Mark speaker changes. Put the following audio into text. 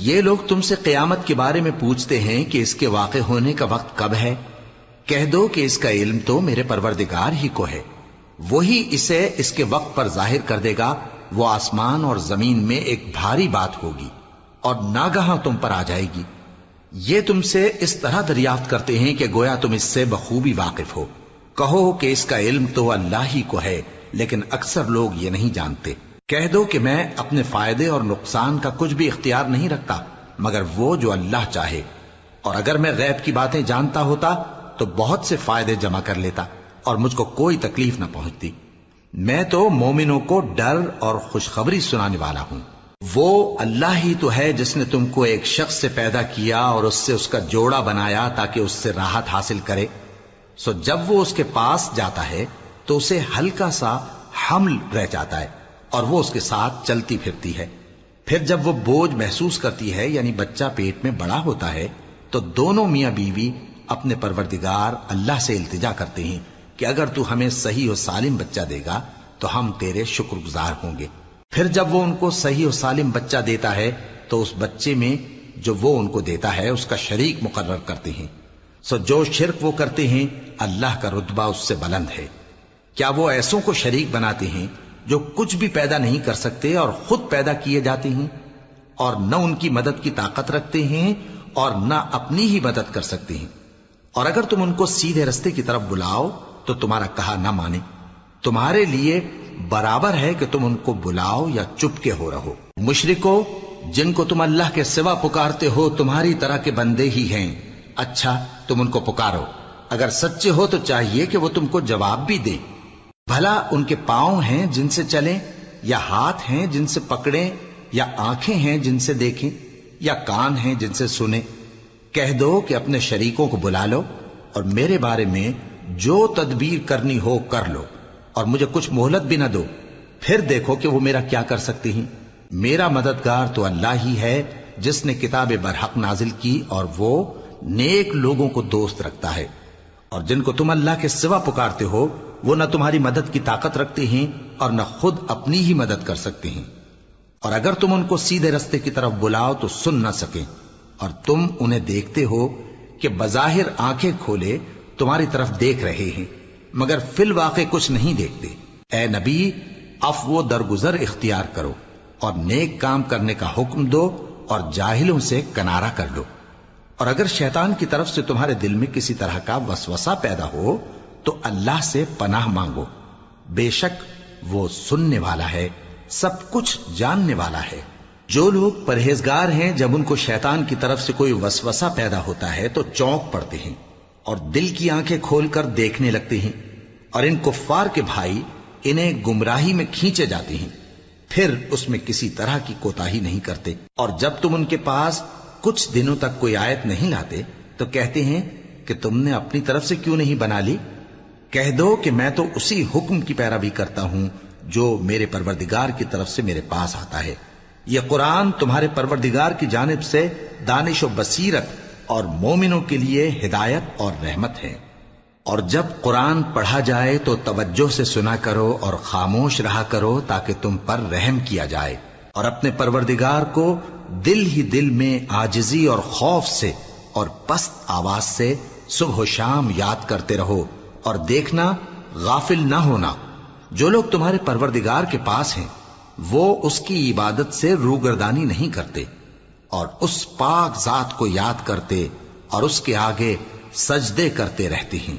Speaker 1: یہ لوگ تم سے قیامت کے بارے میں پوچھتے ہیں کہ اس کے واقع ہونے کا وقت کب ہے؟ کہہ دو کہ اس کا علم تو میرے پروردگار ہی کو ہے، وہی اسے اس کے وقت پر ظاہر کر دے گا۔ وہ آسمان اور زمین میں ایک بھاری بات ہوگی اور ناگہاں تم پر آ جائے گی۔ یہ تم سے اس طرح دریافت کرتے ہیں کہ گویا تم اس سے بخوبی واقف ہو۔ کہو کہ اس کا علم تو اللہ ہی کو ہے، لیکن اکثر لوگ یہ نہیں جانتے۔ کہہ دو کہ میں اپنے فائدے اور نقصان کا کچھ بھی اختیار نہیں رکھتا مگر وہ جو اللہ چاہے، اور اگر میں غیب کی باتیں جانتا ہوتا تو بہت سے فائدے جمع کر لیتا اور مجھ کو کوئی تکلیف نہ پہنچتی۔ میں تو مومنوں کو ڈر اور خوشخبری سنانے والا ہوں۔ وہ اللہ ہی تو ہے جس نے تم کو ایک شخص سے پیدا کیا اور اس سے اس کا جوڑا بنایا تاکہ اس سے راحت حاصل کرے۔ سو جب وہ اس کے پاس جاتا ہے تو اسے ہلکا سا حمل رہ جاتا ہے اور وہ اس کے ساتھ چلتی پھرتی ہے۔ پھر جب وہ بوجھ محسوس کرتی ہے یعنی بچہ پیٹ میں بڑا ہوتا ہے تو دونوں میاں بیوی اپنے پروردگار اللہ سے التجا کرتے ہیں کہ اگر تو ہمیں صحیح و سالم بچہ دے گا تو ہم تیرے شکر گزار ہوں گے۔ پھر جب وہ ان کو صحیح و سالم بچہ دیتا ہے تو اس بچے میں جو وہ ان کو دیتا ہے اس کا شریک مقرر کرتے ہیں۔ سو جو شرک وہ کرتے ہیں اللہ کا رتبہ اس سے بلند ہے۔ کیا وہ ایسوں کو شریک بناتے ہیں جو کچھ بھی پیدا نہیں کر سکتے اور خود پیدا کیے جاتے ہیں، اور نہ ان کی مدد کی طاقت رکھتے ہیں اور نہ اپنی ہی مدد کر سکتے ہیں؟ اور اگر تم ان کو سیدھے رستے کی طرف بلاؤ تو تمہارا کہا نہ مانے۔ تمہارے لیے برابر ہے کہ تم ان کو بلاؤ یا چپ کے ہو رہو۔ مشرکو، جن کو تم اللہ کے سوا پکارتے ہو تمہاری طرح کے بندے ہی ہیں۔ اچھا تم ان کو پکارو، اگر سچے ہو تو چاہیے کہ وہ تم کو جواب بھی دیں۔ بھلا ان کے پاؤں ہیں جن سے چلیں، یا ہاتھ ہیں جن سے پکڑیں، یا آنکھیں ہیں جن سے دیکھیں، یا کان ہیں جن سے سنیں؟ کہہ دو کہ اپنے شریکوں کو بلا لو اور میرے بارے میں جو تدبیر کرنی ہو کر لو، اور مجھے کچھ مہلت بھی نہ دو، پھر دیکھو کہ وہ میرا کیا کر سکتے ہیں۔ میرا مددگار تو اللہ ہی ہے جس نے کتاب برحق نازل کی، اور وہ نیک لوگوں کو دوست رکھتا ہے۔ اور جن کو تم اللہ کے سوا پکارتے ہو وہ نہ تمہاری مدد کی طاقت رکھتے ہیں اور نہ خود اپنی ہی مدد کر سکتے ہیں، اور اگر تم ان کو سیدھے رستے کی طرف بلاؤ تو سن نہ سکیں، اور تم انہیں دیکھتے ہو کہ بظاہر آنکھیں کھولے تمہاری طرف دیکھ رہے ہیں مگر فی الواقع کچھ نہیں دیکھتے۔ اے نبی، عفو و درگزر اختیار کرو اور نیک کام کرنے کا حکم دو اور جاہلوں سے کنارہ کر لو۔ اور اگر شیطان کی طرف سے تمہارے دل میں کسی طرح کا وسوسہ پیدا ہو تو اللہ سے پناہ مانگو، بے شک وہ سننے والا ہے، سب کچھ جاننے والا ہے۔ جو لوگ پرہیزگار ہیں جب ان کو شیطان کی طرف سے کوئی وسوسہ پیدا ہوتا ہے تو چونک پڑتے ہیں اور دل کی آنکھیں کھول کر دیکھنے لگتے ہیں، اور ان کفار کے بھائی انہیں گمراہی میں کھینچے جاتے ہیں، پھر اس میں کسی طرح کی کوتاہی نہیں کرتے۔ اور جب تم ان کے پاس کچھ دنوں تک کوئی آیت نہیں لاتے تو کہتے ہیں کہ تم نے اپنی طرف سے کیوں نہیں بنا لی؟ کہہ دو کہ میں تو اسی حکم کی پیروی کرتا ہوں جو میرے پروردگار کی طرف سے میرے پاس آتا ہے۔ یہ قرآن تمہارے پروردگار کی جانب سے دانش و بصیرت اور مومنوں کے لیے ہدایت اور رحمت ہے۔ اور جب قرآن پڑھا جائے تو توجہ سے سنا کرو اور خاموش رہا کرو تاکہ تم پر رحم کیا جائے، اور اپنے پروردگار کو دل ہی دل میں عاجزی اور خوف سے اور پست آواز سے صبح و شام یاد کرتے رہو، اور دیکھنا غافل نہ ہونا۔ جو لوگ تمہارے پروردگار کے پاس ہیں وہ اس کی عبادت سے روگردانی نہیں کرتے، اور اس پاک ذات کو یاد کرتے اور اس کے آگے سجدے کرتے رہتے ہیں۔